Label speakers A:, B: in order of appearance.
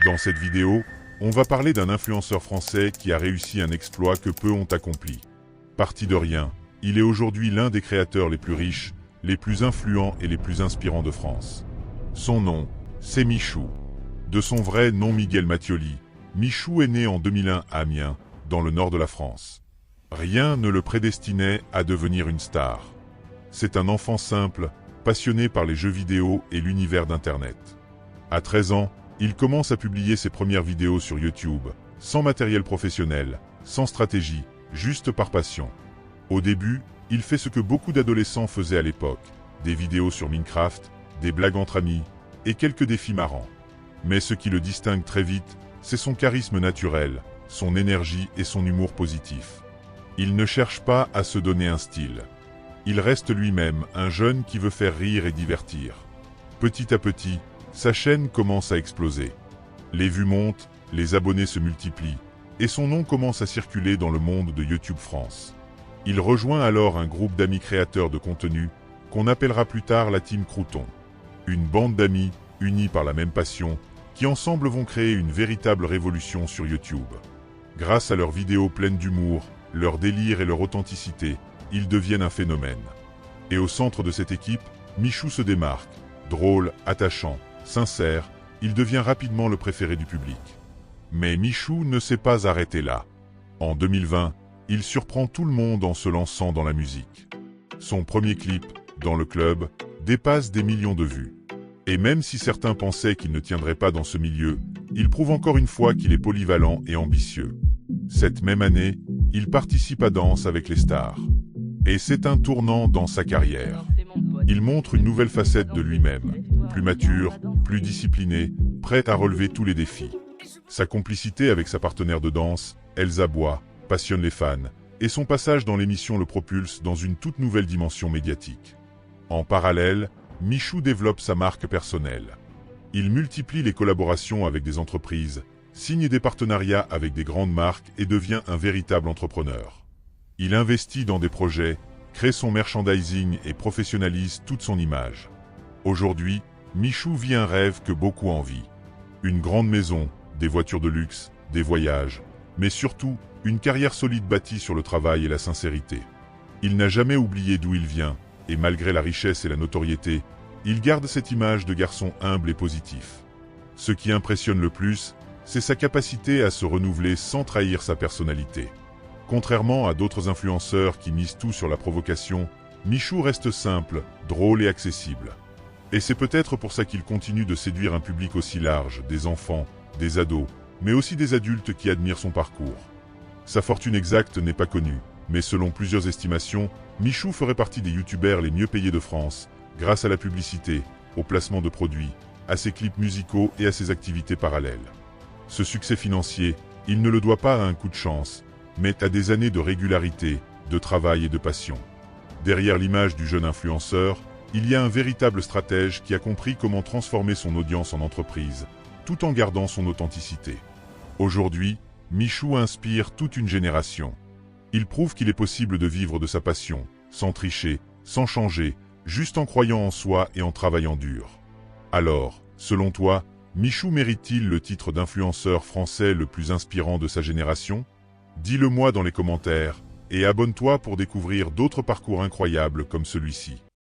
A: Dans cette vidéo, on va parler d'un influenceur français qui a réussi un exploit que peu ont accompli. Parti de rien, il est aujourd'hui l'un des créateurs les plus riches, les plus influents et les plus inspirants de France. Son nom, c'est Michou. De son vrai nom Miguel Mattioli, Michou est né en 2001 à Amiens, dans le nord de la France. Rien ne le prédestinait à devenir une star. C'est un enfant simple, passionné par les jeux vidéo et l'univers d'Internet. À 13 ans, il commence à publier ses premières vidéos sur YouTube, sans matériel professionnel, sans stratégie, juste par passion. Au début, il fait ce que beaucoup d'adolescents faisaient à l'époque, des vidéos sur Minecraft, des blagues entre amis, et quelques défis marrants. Mais ce qui le distingue très vite, c'est son charisme naturel, son énergie et son humour positif. Il ne cherche pas à se donner un style. Il reste lui-même un jeune qui veut faire rire et divertir. Petit à petit, sa chaîne commence à exploser. Les vues montent, les abonnés se multiplient, et son nom commence à circuler dans le monde de YouTube France. Il rejoint alors un groupe d'amis créateurs de contenu, qu'on appellera plus tard la Team Crouton. Une bande d'amis, unis par la même passion, qui ensemble vont créer une véritable révolution sur YouTube. Grâce à leurs vidéos pleines d'humour, leur délire et leur authenticité, ils deviennent un phénomène. Et au centre de cette équipe, Michou se démarque. Drôle, attachant, sincère, il devient rapidement le préféré du public. Mais Michou ne s'est pas arrêté là. En 2020, il surprend tout le monde en se lançant dans la musique. Son premier clip, Dans le club, dépasse des millions de vues. Et même si certains pensaient qu'il ne tiendrait pas dans ce milieu, il prouve encore une fois qu'il est polyvalent et ambitieux. Cette même année, il participe à Danse avec les stars. Et c'est un tournant dans sa carrière. Il montre une nouvelle facette de lui-même, plus mature, plus discipliné, prêt à relever tous les défis. Sa complicité avec sa partenaire de danse, Elsa Bois, passionne les fans, et son passage dans l'émission le propulse dans une toute nouvelle dimension médiatique. En parallèle, Michou développe sa marque personnelle. Il multiplie les collaborations avec des entreprises, signe des partenariats avec des grandes marques et devient un véritable entrepreneur. Il investit dans des projets, crée son merchandising et professionnalise toute son image. Aujourd'hui, Michou vit un rêve que beaucoup envient. Une grande maison, des voitures de luxe, des voyages, mais surtout, une carrière solide bâtie sur le travail et la sincérité. Il n'a jamais oublié d'où il vient, et malgré la richesse et la notoriété, il garde cette image de garçon humble et positif. Ce qui impressionne le plus, c'est sa capacité à se renouveler sans trahir sa personnalité. Contrairement à d'autres influenceurs qui misent tout sur la provocation, Michou reste simple, drôle et accessible. Et c'est peut-être pour ça qu'il continue de séduire un public aussi large, des enfants, des ados, mais aussi des adultes qui admirent son parcours. Sa fortune exacte n'est pas connue, mais selon plusieurs estimations, Michou ferait partie des youtubeurs les mieux payés de France, grâce à la publicité, au placement de produits, à ses clips musicaux et à ses activités parallèles. Ce succès financier, il ne le doit pas à un coup de chance, mais à des années de régularité, de travail et de passion. Derrière l'image du jeune influenceur, il y a un véritable stratège qui a compris comment transformer son audience en entreprise, tout en gardant son authenticité. Aujourd'hui, Michou inspire toute une génération. Il prouve qu'il est possible de vivre de sa passion, sans tricher, sans changer, juste en croyant en soi et en travaillant dur. Alors, selon toi, Michou mérite-t-il le titre d'influenceur français le plus inspirant de sa génération ? Dis-le moi dans les commentaires, et abonne-toi pour découvrir d'autres parcours incroyables comme celui-ci.